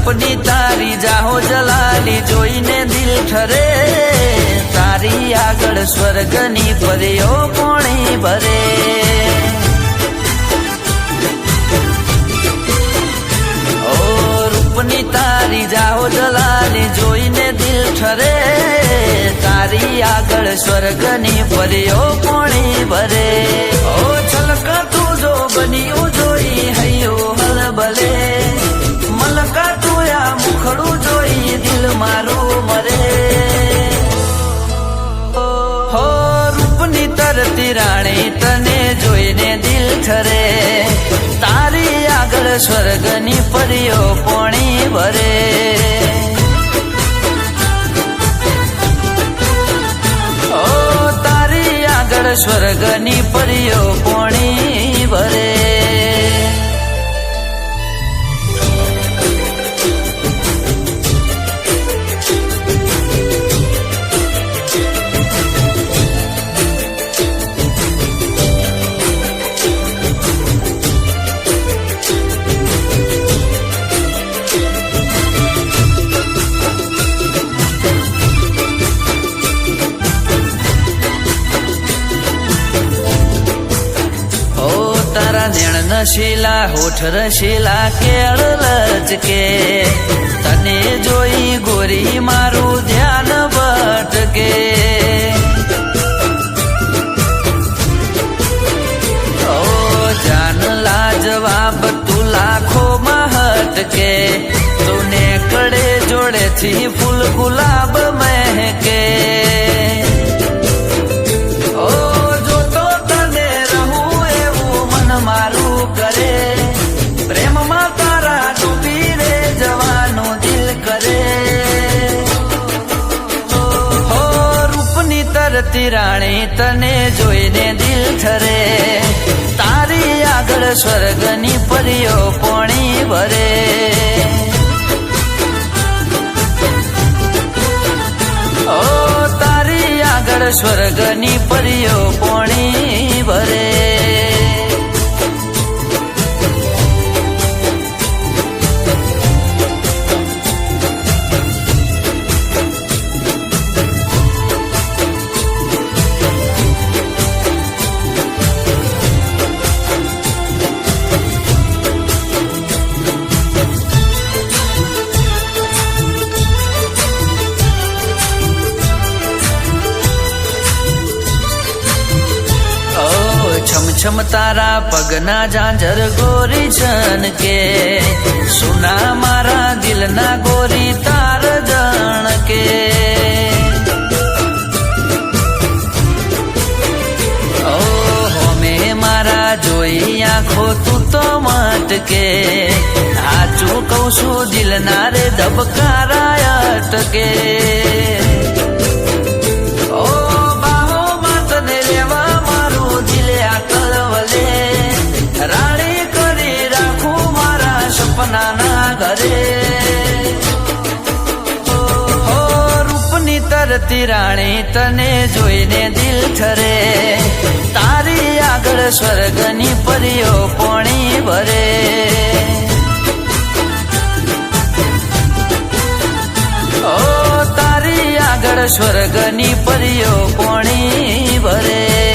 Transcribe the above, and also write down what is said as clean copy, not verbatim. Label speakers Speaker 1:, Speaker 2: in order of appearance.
Speaker 1: रूपनी तारी जाहो जलाली जोईने दिल ठरे तारी आगळ स्वर्गनी परीओ पोणी भरे ओ रूपनी तारी जाहो जलाली जोईने दिल ठरे तारी आगळ स्वर्गनी परीओ पोणी भरे ओ छलका तू जो बनियो जोई हयो हलबले मलका तुया मुखड़ू जोई दिल मारू मरे हो रूपनी तरती राणी तने जोईने दिल ठरे तारी आगळ स्वर्गनी परीओ पोणी भरे ओ तारी आगळ स्वर्गनी परीओ पोणी भरे नशीला होठ रशीला केळ लचके तने जोई गोरी मारू ध्यान भटके ओ जान लाजवाब तू लाखो महटके तूने कड़े जोड़े थी फूल गुलाब महके करे प्रेम मा तारा डूबी रे जवानो दिल करे हो रूपनी तरती राणी तने जोईने दिल ठरे तारी आगळ स्वर्गनी परीओ पोणी भरे ओ तारी आगळ स्वर्गनी परीओ पोणी भरे छम छम तारा पगना झांझर गोरी छन के सुना मारा दिल ना गोरी तार जन के ओ होमे मारा जोई आँखो तू तो मट के हाचू कौशु दिल ना रे धबकारा अटके राणी करी राखू मारा सपना ना घरे हो रूपनी तरती राणी तने जोईने दिल ठरे तारी आगळ स्वर्गनी परीओ पोणी भरे ओ तारी आगळ स्वर्गनी परीओ पोणी भरे